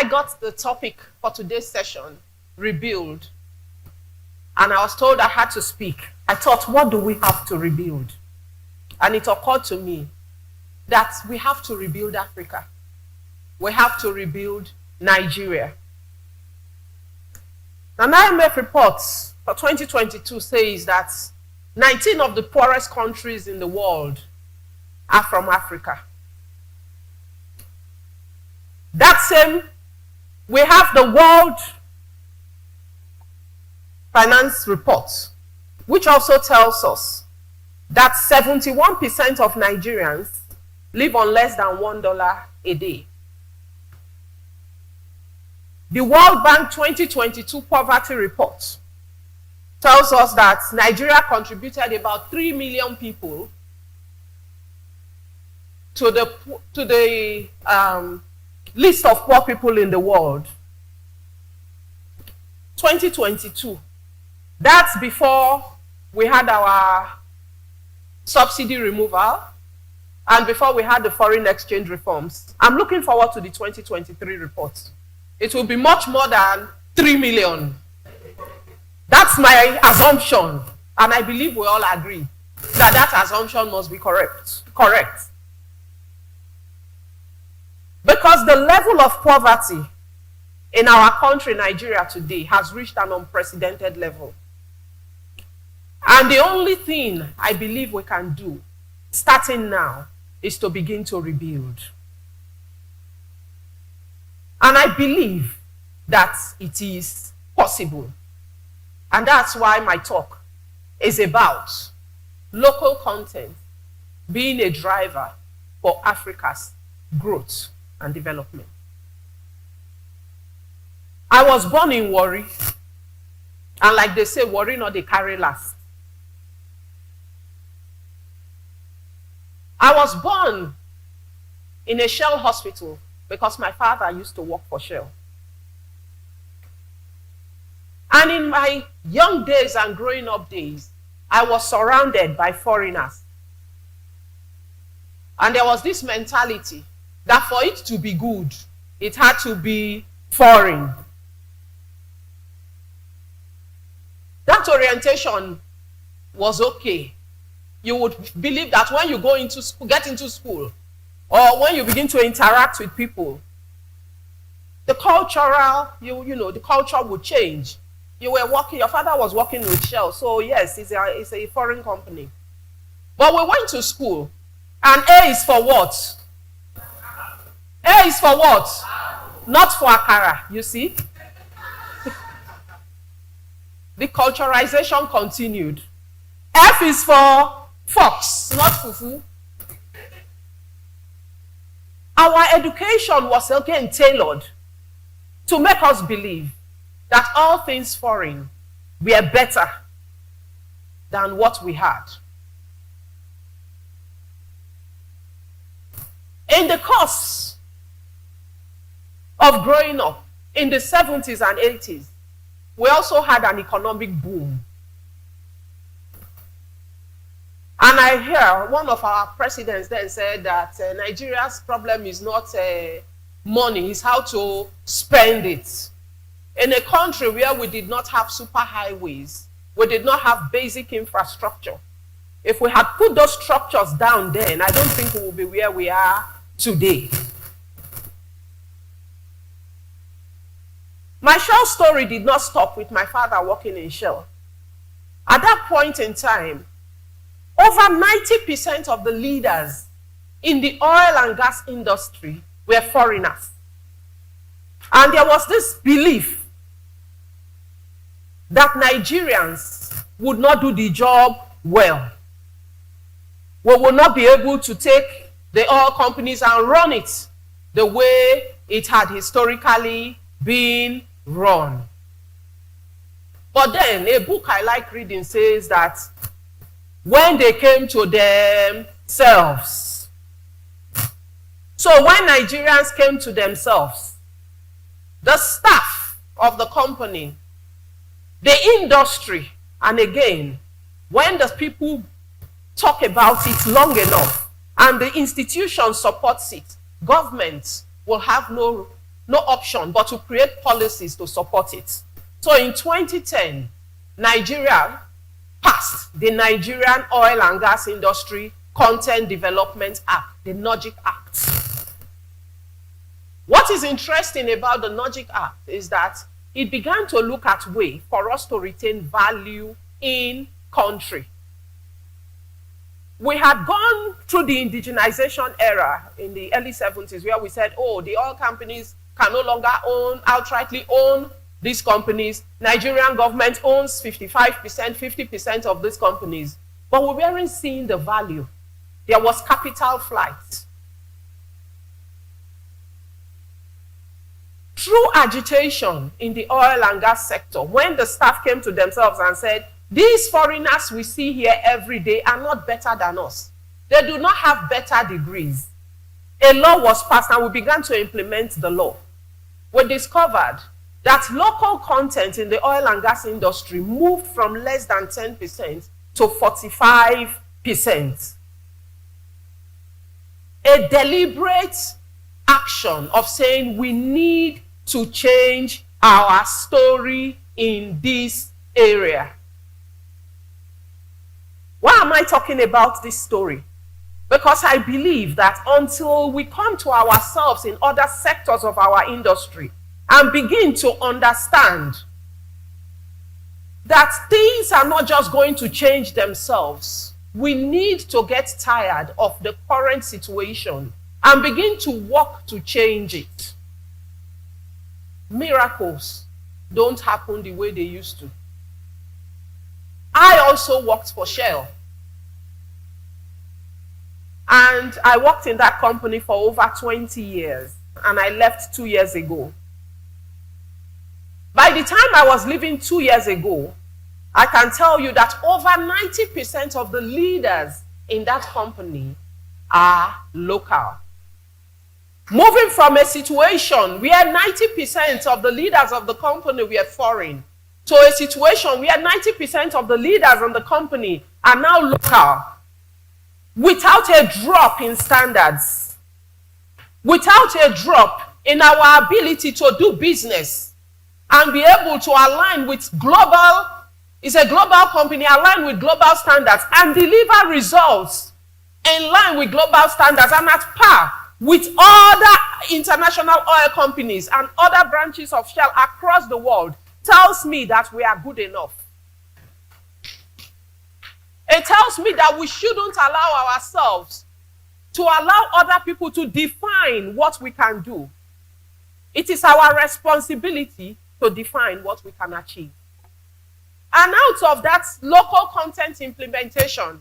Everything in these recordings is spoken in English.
I got the topic for today's session, rebuild, and I was told I had to speak, I thought, what do we have to rebuild? And it occurred to me that we have to rebuild Africa. We have to rebuild Nigeria. An IMF report for 2022 says that 19 of the poorest countries in the world are from Africa. That same, we have the World Finance Report, which also tells us that 71% of Nigerians live on less than $1 a day. The World Bank 2022 Poverty Report tells us that Nigeria contributed about 3 million people to the list of poor people in the world. 2022. That's before we had our subsidy removal and before we had the foreign exchange reforms. I'm looking forward to the 2023 report. It will be much more than 3 million. That's my assumption, and I believe we all agree that that assumption must be correct. Because the level of poverty in our country, Nigeria, today has reached an unprecedented level. And the only thing I believe we can do, starting now, is to begin to rebuild. And I believe that it is possible. And that's why my talk is about local content being a driver for Africa's growth and development. I was born in Warri, and like they say, Warri not they carry last. I was born in a Shell hospital because my father used to work for Shell. And in my young days and growing up days, I was surrounded by foreigners. And there was this mentality that for it to be good, it had to be foreign. That orientation was okay. You would believe that when you go into school, get into school, or when you begin to interact with people, the cultural, the culture would change. You were working, your father was working with Shell, so yes, it's a foreign company. But we went to school, and A is for what? A is for what? Not for akara, you see? The culturalization continued. F is for fox, not fufu. Our education was again tailored to make us believe that all things foreign were better than what we had. In the course of growing up in the 70s and 80s, we also had an economic boom. And I hear one of our presidents then said that Nigeria's problem is not money, it's how to spend it. In a country where we did not have superhighways, we did not have basic infrastructure. If we had put those structures down then, I don't think we will be where we are today. My Shell story did not stop with my father working in Shell. At that point in time, over 90% of the leaders in the oil and gas industry were foreigners. And there was this belief that Nigerians would not do the job well. We will not be able to take the oil companies and run it the way it had historically been run. But then a book I like reading says that when they came to themselves, so when Nigerians came to themselves, the staff of the company, the industry, and again, when the people talk about it long enough and the institution supports it, government will have no no option but to create policies to support it. So in 2010, Nigeria passed the Nigerian Oil and Gas Industry Content Development Act, the NOGIC Act. What is interesting about the NOGIC Act is that it began to look at ways for us to retain value in country. We had gone through the indigenization era in the early 70s where we said, oh, the oil companies can no longer outrightly own these companies. Nigerian government owns 55%, 50% of these companies. But we weren't seeing the value. There was capital flight. Through agitation in the oil and gas sector, when the staff came to themselves and said, these foreigners we see here every day are not better than us. They do not have better degrees. A law was passed and we began to implement the law. We discovered that local content in the oil and gas industry moved from less than 10% to 45%. A deliberate action of saying we need to change our story in this area. Why am I talking about this story? Because I believe that until we come to ourselves in other sectors of our industry and begin to understand that things are not just going to change themselves, we need to get tired of the current situation and begin to work to change it. Miracles don't happen the way they used to. I also worked for Shell. And I worked in that company for over 20 years. And I left 2 years ago. By the time I was leaving 2 years ago, I can tell you that over 90% of the leaders in that company are local. Moving from a situation where 90% of the leaders of the company were foreign to a situation where 90% of the leaders in the company are now local, without a drop in standards, without a drop in our ability to do business and be able to align with global, it's a global company, align with global standards and deliver results in line with global standards and at par with other international oil companies and other branches of Shell across the world, tells me that we are good enough. It tells me that we shouldn't allow ourselves to allow other people to define what we can do. It is our responsibility to define what we can achieve. And out of that local content implementation,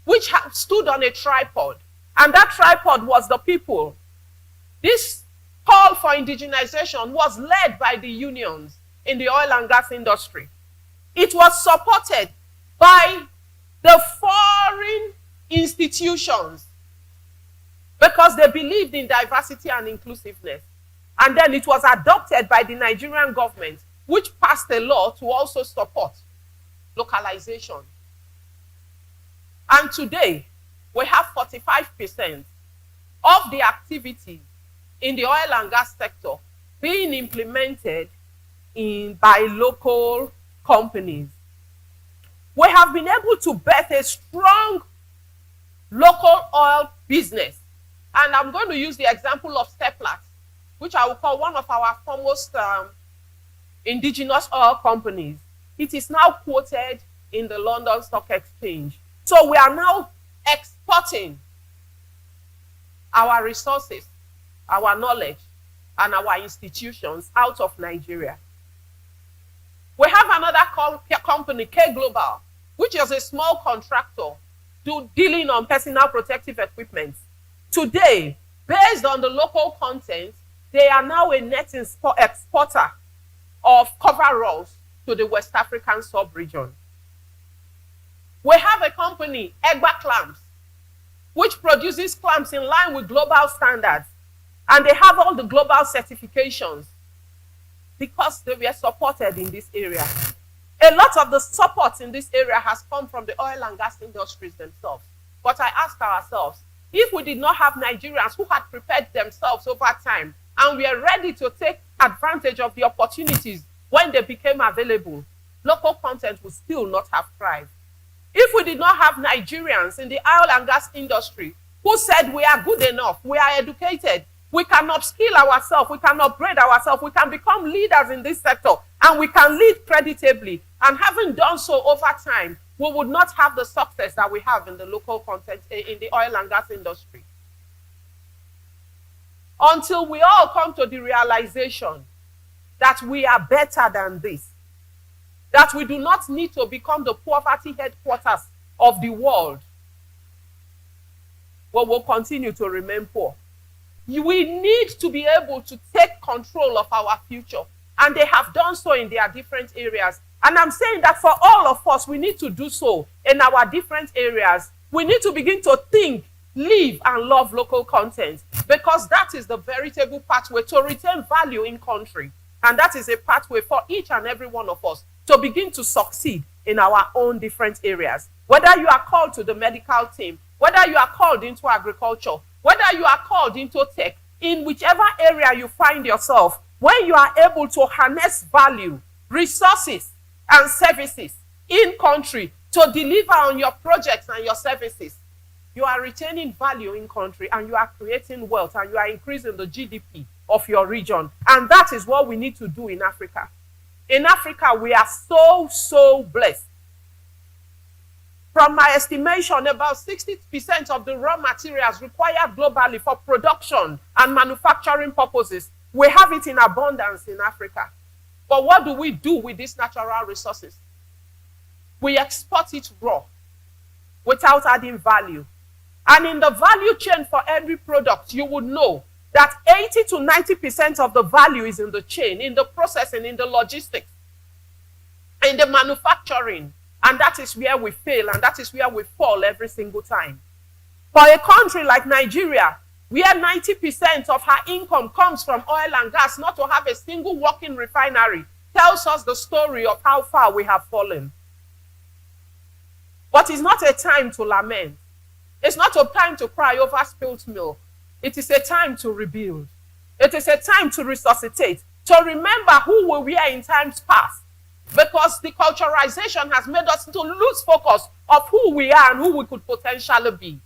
which stood on a tripod, and that tripod was the people. This call for indigenization was led by the unions in the oil and gas industry. It was supported by the foreign institutions because they believed in diversity and inclusiveness. And then it was adopted by the Nigerian government, which passed a law to also support localization. And today, we have 45% of the activities in the oil and gas sector being implemented by local companies. We have been able to birth a strong local oil business. And I'm going to use the example of Seplat, which I will call one of our foremost indigenous oil companies. It is now quoted in the London Stock Exchange. So we are now exporting our resources, our knowledge, and our institutions out of Nigeria. We have another company, K Global, which is a small contractor dealing on personal protective equipment. Today, based on the local content, they are now a net exporter of coveralls to the West African sub-region. We have a company, Egba Clamps, which produces clamps in line with global standards. And they have all the global certifications because they were supported in this area. A lot of the support in this area has come from the oil and gas industries themselves. But I ask ourselves, if we did not have Nigerians who had prepared themselves over time and were ready to take advantage of the opportunities when they became available, local content would still not have thrived. If we did not have Nigerians in the oil and gas industry who said we are good enough, we are educated, we can upskill ourselves, we can upgrade ourselves, we can become leaders in this sector, and we can lead creditably, and having done so over time, we would not have the success that we have in the local content, in the oil and gas industry. Until we all come to the realization that we are better than this, that we do not need to become the poverty headquarters of the world, we will continue to remain poor. We need to be able to take control of our future, and they have done so in their different areas. And I'm saying that for all of us, we need to do so in our different areas. We need to begin to think, live, and love local content, because that is the veritable pathway to retain value in country. And that is a pathway for each and every one of us to begin to succeed in our own different areas. Whether you are called to the medical team, whether you are called into agriculture, whether you are called into tech, in whichever area you find yourself, when you are able to harness value, resources, and services in country to deliver on your projects and your services, you are retaining value in country, and you are creating wealth, and you are increasing the GDP of your region. And that is what we need to do in Africa. In Africa, we are so blessed. From my estimation, about 60% of the raw materials required globally for production and manufacturing purposes, we have it in abundance in Africa. But what do we do with these natural resources? We export it raw, without adding value. And in the value chain for every product, you would know that 80 to 90% of the value is in the chain, in the processing, in the logistics, in the manufacturing. And that is where we fail, and that is where we fall every single time. For a country like Nigeria, where 90% of her income comes from oil and gas, not to have a single working refinery, tells us the story of how far we have fallen. But it's not a time to lament. It's not a time to cry over spilled milk. It is a time to rebuild. It is a time to resuscitate, to remember who we were in times past. Because the culturalization has made us to lose focus of who we are and who we could potentially be.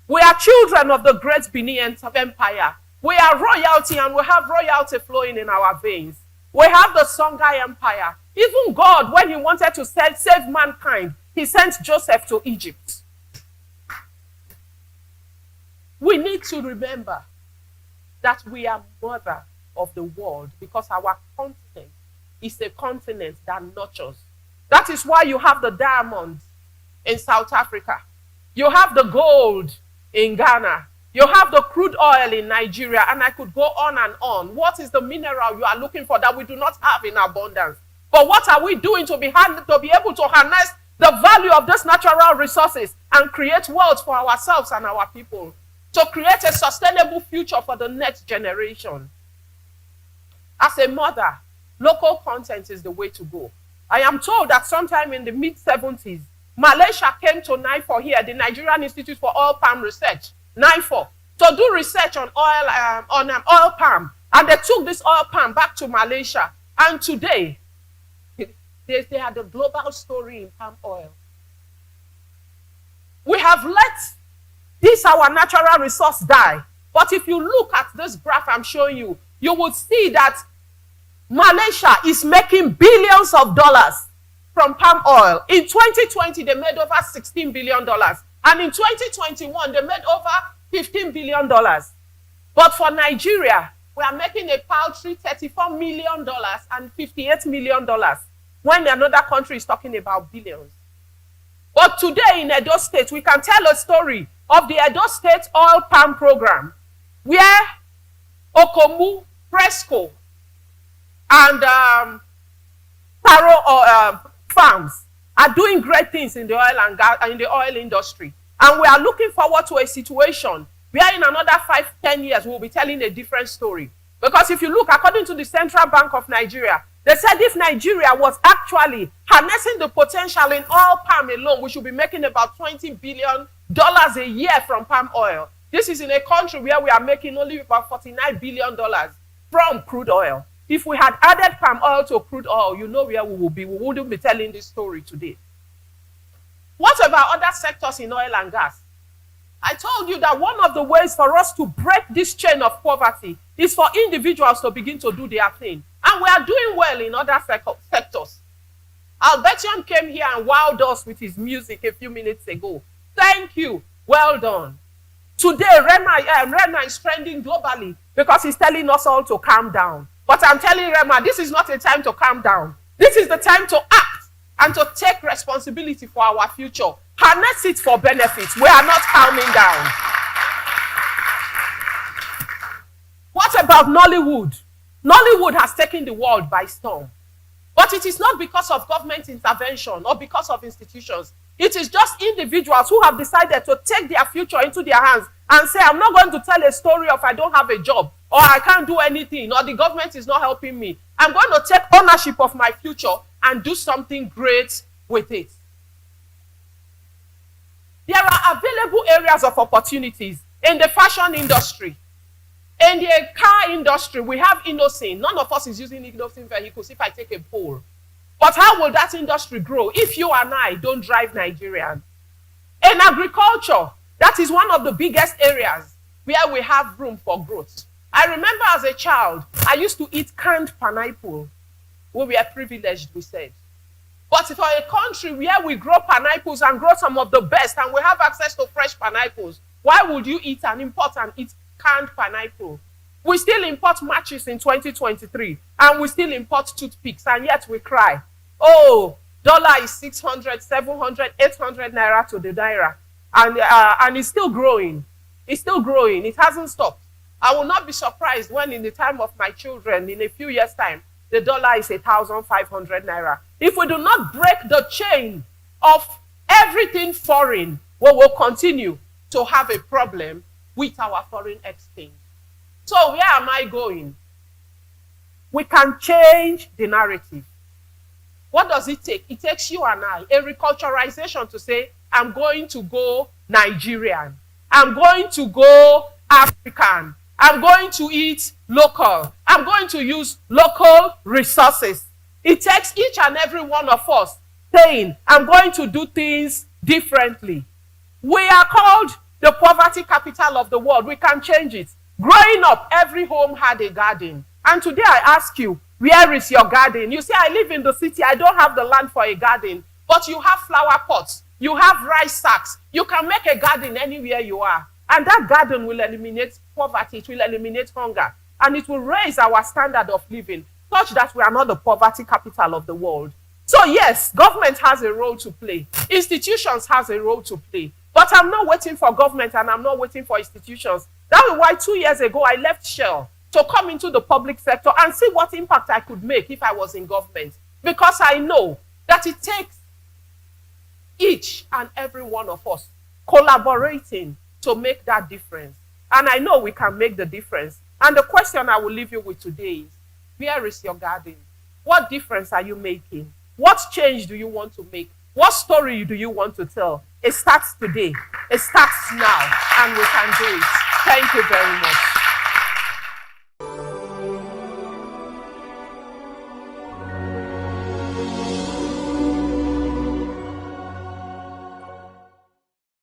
We are children of the great Benin Empire. We are royalty, and we have royalty flowing in our veins. We have the Songhai Empire. Even God, when he wanted to save mankind, he sent Joseph to Egypt. We need to remember that we are mother of the world, because our continent is a continent that nurtures. That is why you have the diamond in South Africa. You have the gold in Ghana. You have the crude oil in Nigeria, and I could go on and on. What is the mineral you are looking for that we do not have in abundance? But what are we doing to be able to harness the value of these natural resources and create wealth for ourselves and our people, to create a sustainable future for the next generation? As a mother, local content is the way to go. I am told that sometime in the mid-70s, Malaysia came to NIFOR here, the Nigerian Institute for Oil Palm Research, NIFOR, to do research on oil palm. And they took this oil palm back to Malaysia. And today, they are the global story in palm oil. We have let this, our natural resource, die. But if you look at this graph I'm showing you, you would see that Malaysia is making billions of dollars from palm oil. In 2020, they made over $16 billion. And in 2021, they made over $15 billion. But for Nigeria, we are making a paltry $34 million and $58 million, when another country is talking about billions. But today in Edo State, we can tell a story of the Edo State Oil Palm Program, where Okomu, Presco, and Taro farms are doing great things in the oil and gas, in the oil industry. And we are looking forward to a situation where in another 5-10 years, we'll be telling a different story. Because if you look, according to the Central Bank of Nigeria, they said if Nigeria was actually harnessing the potential in oil palm alone, we should be making about $20 billion dollars a year from palm oil. This is in a country where we are making only about $49 billion from crude oil. If we had added palm oil to crude oil, you know where we would be. We wouldn't be telling this story today. What about other sectors in oil and gas? I told you that one of the ways for us to break this chain of poverty is for individuals to begin to do their thing. And we are doing well in other sectors. Albertian came here and wowed us with his music a few minutes ago. Thank you. Well done. Today, Rema is trending globally because he's telling us all to calm down. But I'm telling Rema, this is not a time to calm down. This is the time to act and to take responsibility for our future. Harness it for benefits. We are not calming down. What about Nollywood? Nollywood has taken the world by storm. But it is not because of government intervention or because of institutions. It is just individuals who have decided to take their future into their hands and say, I'm not going to tell a story of I don't have a job, or I can't do anything, or the government is not helping me. I'm going to take ownership of my future and do something great with it. There are available areas of opportunities in the fashion industry. In the car industry, we have Innocent. None of us is using Innocent vehicles if I take a poll. But how will that industry grow if you and I don't drive Nigerian? In agriculture, that is one of the biggest areas where we have room for growth. I remember as a child, I used to eat canned pineapple. We were privileged, we said. But for a country where we grow pineapples and grow some of the best and we have access to fresh pineapples, why would you eat and import and eat canned pineapple? We still import matches in 2023 and we still import toothpicks, and yet we cry. Oh, dollar is 600, 700, 800 naira to the naira. And it's still growing. It's still growing. It hasn't stopped. I will not be surprised when in the time of my children, in a few years' time, the dollar is 1,500 naira. If we do not break the chain of everything foreign, we will continue to have a problem with our foreign exchange. So where am I going? We can change the narrative. What does it take? It takes you and I, a reculturalization to say, I'm going to go Nigerian. I'm going to go African. I'm going to eat local. I'm going to use local resources. It takes each and every one of us saying, I'm going to do things differently. We are called the poverty capital of the world. We can change it. Growing up, every home had a garden. And today I ask you, where is your garden? You say, I live in the city. I don't have the land for a garden. But you have flower pots. You have rice sacks. You can make a garden anywhere you are. And that garden will eliminate poverty. It will eliminate hunger. And it will raise our standard of living such that we are not the poverty capital of the world. So yes, government has a role to play. Institutions has a role to play. But I'm not waiting for government and I'm not waiting for institutions. That is why 2 years ago I left Shell to come into the public sector and see what impact I could make if I was in government. Because I know that it takes each and every one of us collaborating to make that difference. And I know we can make the difference. And the question I will leave you with today is, where is your garden? What difference are you making? What change do you want to make? What story do you want to tell? It starts today. It starts now. And we can do it. Thank you very much.